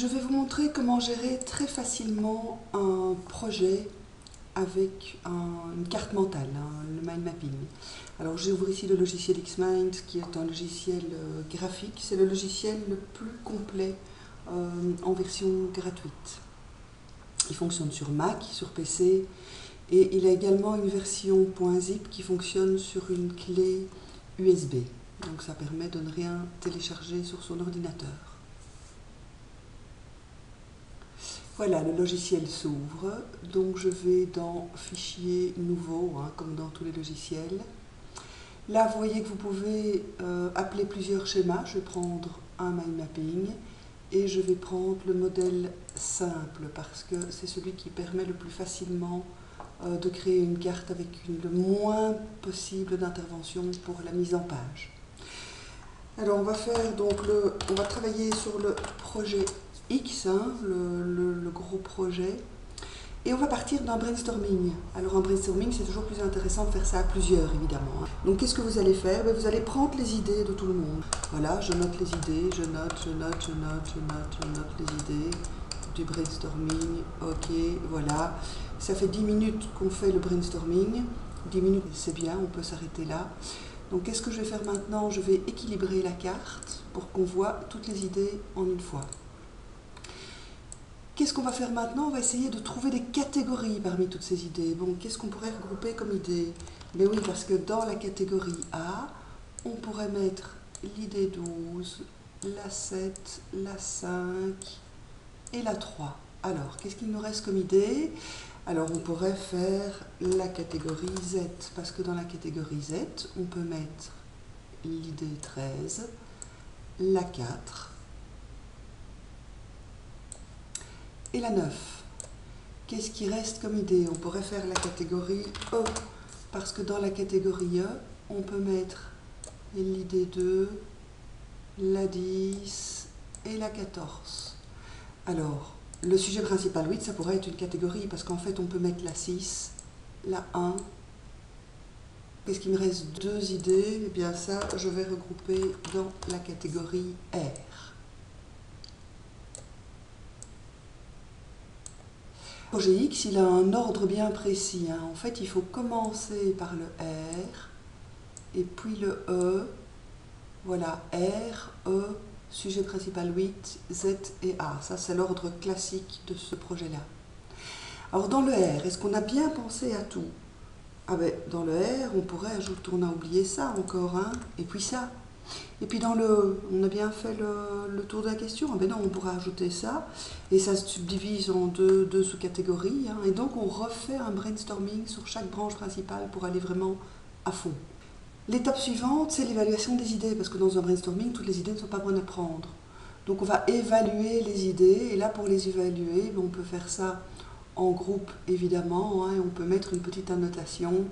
Je vais vous montrer comment gérer très facilement un projet avec une carte mentale, le mind mapping. Alors j'ouvre ici le logiciel Xmind qui est un logiciel graphique. C'est le logiciel le plus complet en version gratuite. Il fonctionne sur Mac, sur PC et il a également une version .zip qui fonctionne sur une clé USB. Donc ça permet de ne rien télécharger sur son ordinateur. Voilà, le logiciel s'ouvre, donc je vais dans Fichier nouveau, comme dans tous les logiciels. Là, vous voyez que vous pouvez appeler plusieurs schémas. Je vais prendre un mind mapping et je vais prendre le modèle simple parce que c'est celui qui permet le plus facilement de créer une carte avec le moins possible d'intervention pour la mise en page. Alors on va faire donc on va travailler sur le projet X, le gros projet, et on va partir d'un brainstorming. Alors un brainstorming, c'est toujours plus intéressant de faire ça à plusieurs, évidemment. Donc qu'est-ce que vous allez faire? Vous allez prendre les idées de tout le monde. Voilà, je note les idées, je note les idées du brainstorming. Ok, voilà. Ça fait 10 minutes qu'on fait le brainstorming. 10 minutes, c'est bien, on peut s'arrêter là. Donc qu'est-ce que je vais faire maintenant? Je vais équilibrer la carte pour qu'on voit toutes les idées en une fois. Qu'est-ce qu'on va faire maintenant? On va essayer de trouver des catégories parmi toutes ces idées. Bon, qu'est-ce qu'on pourrait regrouper comme idée? Mais oui, parce que dans la catégorie A, on pourrait mettre l'idée 12, la 7, la 5 et la 3. Alors, qu'est-ce qu'il nous reste comme idée? Alors, on pourrait faire la catégorie Z, parce que dans la catégorie Z, on peut mettre l'idée 13, la 4 et la 9. Qu'est-ce qui reste comme idée? On pourrait faire la catégorie E, parce que dans la catégorie E, on peut mettre l'idée 2, la 10 et la 14. Alors, le sujet principal 8, ça pourrait être une catégorie, parce qu'en fait, on peut mettre la 6, la 1. Qu'est-ce qu'il me reste? Deux idées. Eh bien ça, je vais regrouper dans la catégorie R. Le projet X, il a un ordre bien précis. En fait, il faut commencer par le R, et puis le E. Voilà, R, E, sujet principal 8, Z et A. Ça, c'est l'ordre classique de ce projet-là. Alors, dans le R, est-ce qu'on a bien pensé à tout? Ah ben, dans le R, on pourrait ajouter, on a oublié ça encore, et puis ça. Et puis dans le E, on a bien fait le tour de la question. Ah ben non, on pourrait ajouter ça, et ça se subdivise en deux sous-catégories, et donc on refait un brainstorming sur chaque branche principale pour aller vraiment à fond. L'étape suivante, c'est l'évaluation des idées, parce que dans un brainstorming, toutes les idées ne sont pas bonnes à prendre. Donc on va évaluer les idées, et là pour les évaluer, on peut faire ça en groupe évidemment, et on peut mettre une petite annotation.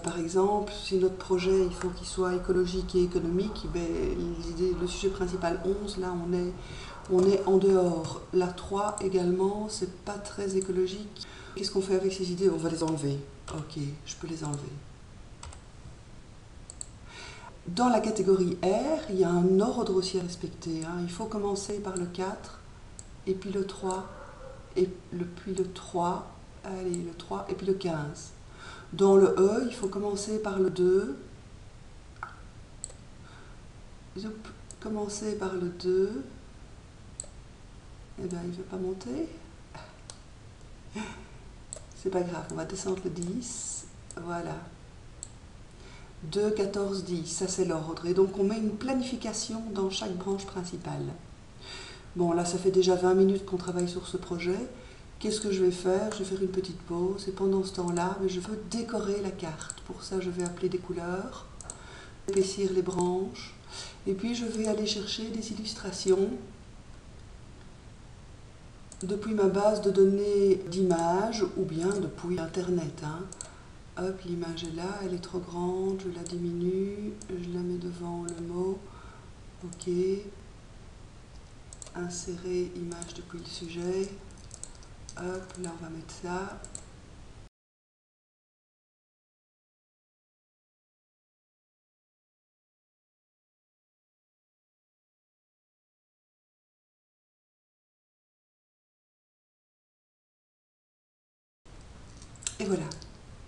Par exemple, si notre projet il faut qu'il soit écologique et économique, le sujet principal 11, là on est en dehors. La 3 également, c'est pas très écologique. Qu'est-ce qu'on fait avec ces idées? On va les enlever. Ok, je peux les enlever. Dans la catégorie R, il y a un ordre aussi à respecter. Il faut commencer par le 4, et puis le 3, puis le 3, allez, le 3, et puis le 15. Dans le E, il faut commencer par le 2. Commencer par le 2. Eh bien, il ne veut pas monter. C'est pas grave, on va descendre le 10. Voilà. 2, 14, 10, ça c'est l'ordre. Et donc on met une planification dans chaque branche principale. Bon, là ça fait déjà 20 minutes qu'on travaille sur ce projet. Qu'est-ce que je vais faire? Je vais faire une petite pause, et pendant ce temps-là, je veux décorer la carte. Pour ça, je vais appeler des couleurs, épaissir les branches, et puis je vais aller chercher des illustrations depuis ma base de données d'images ou bien depuis Internet. Hop, l'image est là, elle est trop grande, je la diminue, je la mets devant le mot. Ok. Insérer image depuis le sujet. Hop, là on va mettre ça. Et voilà.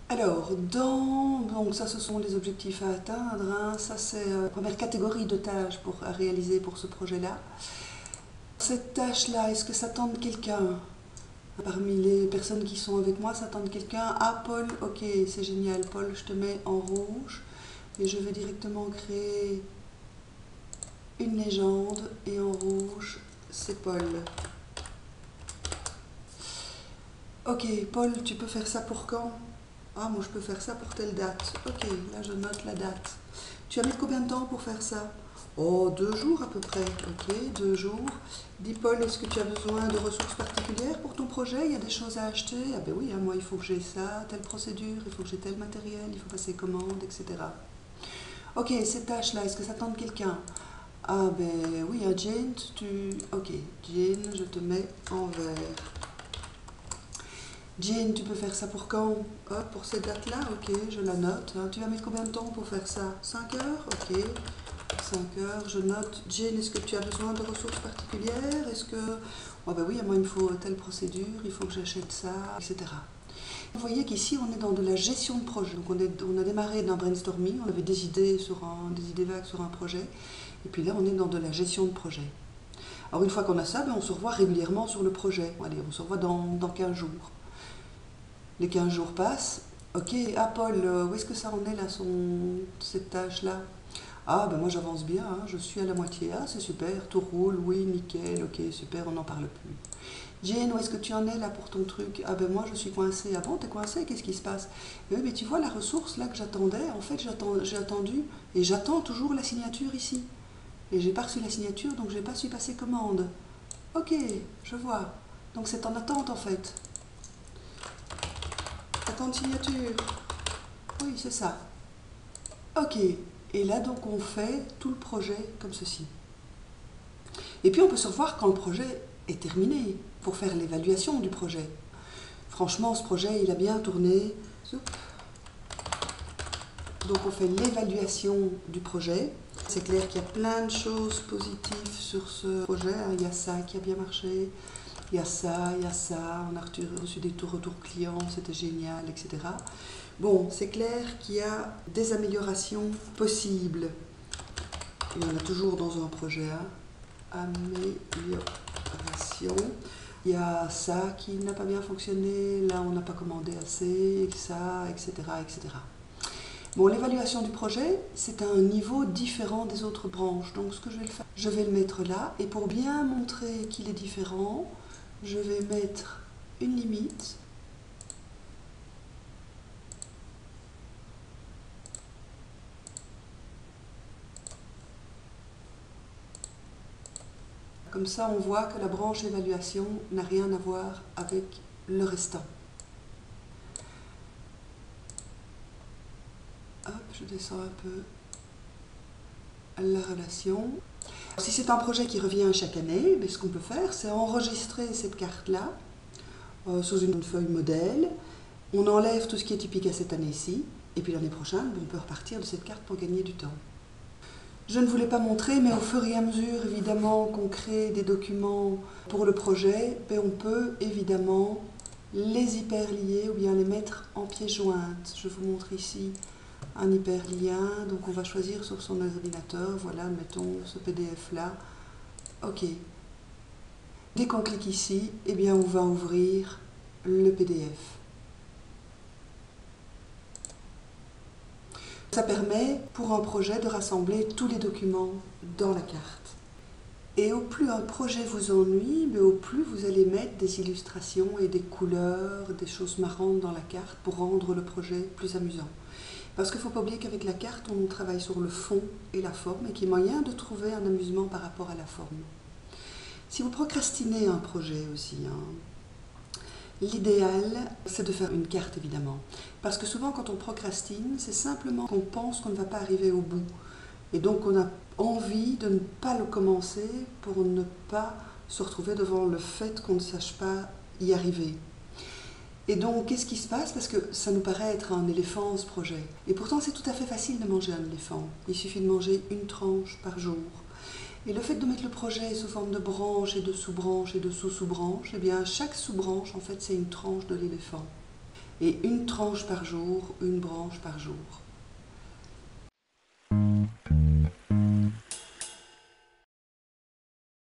Alors, donc ça ce sont les objectifs à atteindre, hein. Ça c'est la première catégorie de tâches à réaliser pour ce projet-là. Cette tâche-là, est-ce que ça tente quelqu'un? Parmi les personnes qui sont avec moi, ça tente quelqu'un? Ah, Paul, ok, c'est génial. Paul, je te mets en rouge et je vais directement créer une légende et en rouge, c'est Paul. Ok, Paul, tu peux faire ça pour quand? Ah, moi je peux faire ça pour telle date. Ok, là je note la date. Tu vas mettre combien de temps pour faire ça? Oh, 2 jours à peu près. Ok, 2 jours. Dis Paul, est-ce que tu as besoin de ressources particulières pour ton projet? Il y a des choses à acheter? Ah ben oui, hein, moi il faut que j'ai ça, telle procédure, il faut que j'ai tel matériel, il faut passer commande, etc. Ok, cette tâche-là, est-ce que ça tente quelqu'un? Ah ben oui, hein, Jane, Ok, Jane, je te mets en vert. Jane, tu peux faire ça pour quand? Hop, pour cette date-là, ok, je la note. Hein. Tu vas mettre combien de temps pour faire ça? 5 heures? Ok, 5 heures, je note. Jane, est-ce que tu as besoin de ressources particulières? Est-ce que... Oh ben oui, moi il me faut telle procédure, il faut que j'achète ça, etc. Vous voyez qu'ici on est dans de la gestion de projet. Donc on a démarré d'un brainstorming, on avait des idées vagues sur un projet. Et puis là on est dans de la gestion de projet. Alors une fois qu'on a ça, ben, on se revoit régulièrement sur le projet. Allez, on se revoit dans 15 jours. Les 15 jours passent. Ok, ah Paul, où est-ce que ça en est là, cette tâche-là? Ah ben moi j'avance bien, hein, je suis à la moitié. Ah c'est super, tout roule, oui, nickel, ok, super, on n'en parle plus. Jane, où est-ce que tu en es là pour ton truc? Ah ben moi je suis coincée. Ah bon, t'es coincée, qu'est-ce qui se passe? Oui, mais tu vois la ressource là que j'attendais, en fait j'ai attendu et j'attends toujours la signature ici. Et j'ai pas reçu la signature, donc j'ai pas su passer commande. Ok, je vois. Donc c'est en attente en fait. Attente signature. Oui, c'est ça. Ok. Et là, donc, on fait tout le projet comme ceci. Et puis, on peut se revoir quand le projet est terminé pour faire l'évaluation du projet. Franchement, ce projet, il a bien tourné. Donc, on fait l'évaluation du projet. C'est clair qu'il y a plein de choses positives sur ce projet. Il y a ça qui a bien marché. Il y a ça, on a reçu des retours clients, c'était génial, etc. Bon, c'est clair qu'il y a des améliorations possibles. Il y en a toujours dans un projet. Hein. Amélioration. Il y a ça qui n'a pas bien fonctionné, là on n'a pas commandé assez, ça, etc., etc. Bon, l'évaluation du projet, c'est à un niveau différent des autres branches. Donc ce que je vais faire, je vais le mettre là. Et pour bien montrer qu'il est différent, je vais mettre une limite. Comme ça, on voit que la branche évaluation n'a rien à voir avec le restant. Hop, je descends un peu la relation. Si c'est un projet qui revient chaque année, ce qu'on peut faire, c'est enregistrer cette carte-là sous une feuille modèle. On enlève tout ce qui est typique à cette année-ci, et puis l'année prochaine, on peut repartir de cette carte pour gagner du temps. Je ne voulais pas montrer, mais au fur et à mesure, évidemment, qu'on crée des documents pour le projet, on peut évidemment les hyperlier ou bien les mettre en pièce jointe. Je vous montre ici un hyperlien, donc on va choisir sur son ordinateur, voilà, mettons ce PDF-là. Ok. Dès qu'on clique ici, on va ouvrir le PDF. Ça permet pour un projet de rassembler tous les documents dans la carte. Et au plus un projet vous ennuie, au plus vous allez mettre des illustrations et des couleurs, des choses marrantes dans la carte pour rendre le projet plus amusant. Parce qu'il ne faut pas oublier qu'avec la carte, on travaille sur le fond et la forme et qu'il y a moyen de trouver un amusement par rapport à la forme. Si vous procrastinez un projet aussi, l'idéal, c'est de faire une carte évidemment. Parce que souvent quand on procrastine, c'est simplement qu'on pense qu'on ne va pas arriver au bout. Et donc on a envie de ne pas le commencer pour ne pas se retrouver devant le fait qu'on ne sache pas y arriver. Et donc, qu'est-ce qui se passe? Parce que ça nous paraît être un éléphant, ce projet. Et pourtant, c'est tout à fait facile de manger un éléphant. Il suffit de manger une tranche par jour. Et le fait de mettre le projet sous forme de branches et de sous-branches et de sous-sous-branches, chaque sous-branche, en fait, c'est une tranche de l'éléphant. et une tranche par jour, une branche par jour.